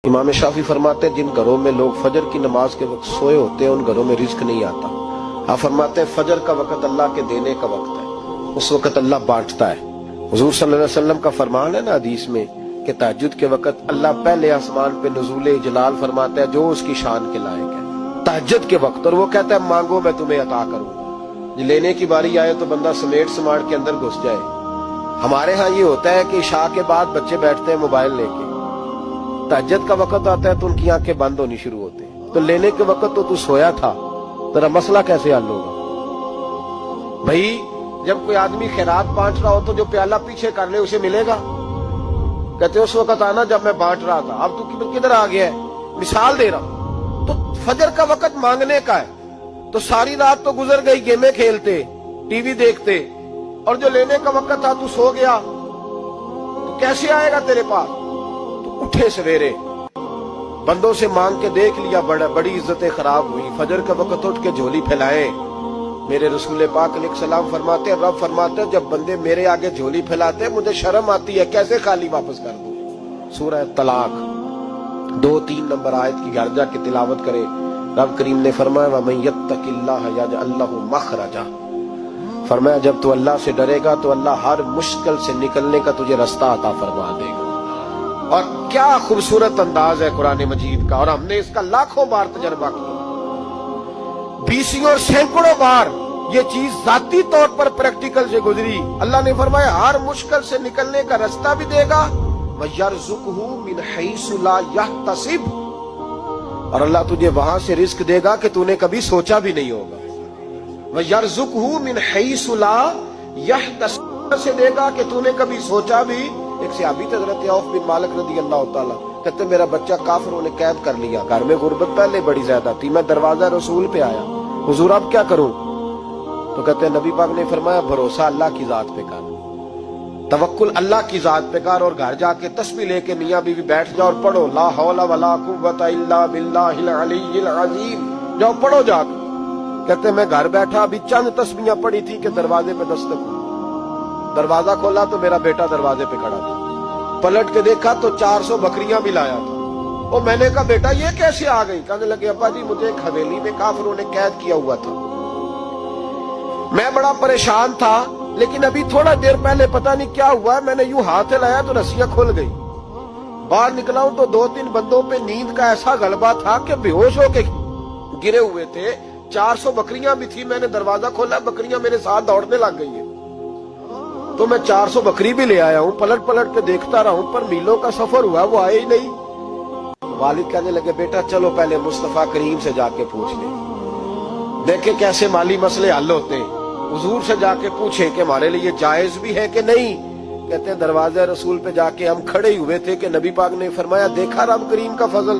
इमाम शाफी फरमाते हैं जिन घरों में लोग फजर की नमाज के वक्त सोए होते हैं उन घरों में रिस्क नहीं आता। आप फरमाते हैं फजर का वक्त अल्लाह के देने का वक्त है, उस वक्त अल्लाह बांटता है। हुजूर सल्लल्लाहु अलैहि वसल्लम का फरमान है ना हदीस में कि तहज्जुद के वक्त अल्लाह पहले आसमान पे नुज़ूले जलाल फरमाता है जो उसकी शान के लायक है तहज्जुद के वक्त, और वो कहता है मांगो मैं तुम्हें अता करूंगा। लेने की बारी आए तो बंदा समेट समाट के अंदर घुस जाए। हमारे यहाँ ये होता है कि इशा के बाद बच्चे बैठते हैं मोबाइल लेके, तहज्जुद का वक्त आता है तो उनकी आंखें बंद होनी शुरू होती है। तो लेने के वक्त तो तू सोया था, तेरा मसला कैसे हल होगा? भाई जब कोई आदमी खैरात बांट रहा हो तो जो प्याला पीछे कर ले उसे मिलेगा? कहते उस वक्त आना जब मैं बांट रहा था, अब तू किधर आ गया है? मिसाल दे रहा हूं। तो फजर का वक्त मांगने का है, तो सारी रात तो गुजर गई गेमें खेलते टीवी देखते, और जो लेने का वक्त था तू सो गया, तो कैसे आएगा तेरे पास? तो उठे सवेरे, बंदों से मांग के देख लिया, बड़ी इज्जतें खराब हुई। फजर का वक्त उठ के झोली फैलाए। मेरे रसूल पाक अलैहिस्सलाम फरमाते हैं, रब फरमाते हैं जब बंदे मेरे आगे झोली फैलाते मुझे शर्म आती है, कैसे खाली वापस कर दूं। सूरह तलाक 2-3 नंबर आयत की घर जाके तिलावत करे। रब करीम ने फरमाया वमन यत्तकिल्लाह यजअल लहु मखरजा, फरमाया जब तू अल्लाह से डरेगा तो अल्लाह हर मुश्किल से निकलने का तुझे रास्ता अता फरमा देगा। और क्या खूबसूरत अंदाज है कुरान मजीद का, और हमने इसका लाखों बार तजर्बा किया, बीसियों और सैकड़ों बार ये चीज जाती तौर पर प्रैक्टिकल से गुजरी। अल्लाह ने फरमाया हर मुश्किल से निकलने का रास्ता भी देगा, वयरज़ुक़हु मिन हैसु ला यहतसिब, और अल्लाह तुझे वहां से रिस्क देगा कि तूने कभी सोचा भी नहीं होगा। वयरज़ुक़हु मिन हैसु ला यहतसिब से देगा कि तूने कभी सोचा भी। एक सहाबी थे हज़रत औफ बिन मालिक रज़ी अल्लाह तआला, कहते मेरा बच्चा काफिरों ने कैद कर लिया, घर में गुर्बत पहले बड़ी ज्यादा थी, मैं दरवाजा रसूल पे आया, हुजूर अब क्या करूं? तो कहते नबी पाक ने फरमाया भरोसा अल्लाह की जात पे कर, तवक्कुल अल्लाह की जात पे कर, और घर जाके तस्बीह लेके मियां बीवी बैठ जाओ और पढ़ो ला हौला वला कुव्वता इल्ला बिल्लाहिल अलीय्यिल अज़ीम, जाओ पढ़ो जाके। कहते मैं घर बैठा अभी चंद तस्बीहां पढ़ी थी कि दरवाजे पे दस्तक हुई, दरवाजा खोला तो मेरा बेटा दरवाजे पे खड़ा था, पलट के देखा तो 400 बकरियां भी लाया था। और मैंने कहा बेटा ये कैसे आ गई? कहने लगे अब्बा जी मुझे एक हवेली में काफिरों ने कैद किया हुआ था, मैं बड़ा परेशान था, लेकिन अभी थोड़ा देर पहले पता नहीं क्या हुआ, मैंने यूं हाथ हिलाया तो रस्सियां खुल गई, बाहर निकला हूं तो 2-3 बंदों पे नींद का ऐसा गलबा था कि बेहोश होके गिरे हुए थे। 400 बकरियां भी थी, मैंने दरवाजा खोला, बकरियां मेरे साथ दौड़ने लग गई है, तो मैं 400 बकरी भी ले आया हूं, पलट पलट के देखता रहा हूं, पर मीलों का सफर हुआ वो आए ही नहीं। वालिद कहने लगे बेटा चलो पहले मुस्तफा करीम से जाके पूछ ले, देखे कैसे माली मसले हल होते हैं। हुजूर से जाके पूछे कि हमारे लिए जायज भी है कि नहीं। कहते हैं दरवाजे रसूल पे जाके हम खड़े हुए थे कि नबी पाक ने फरमाया देखा रब करीम का फजल,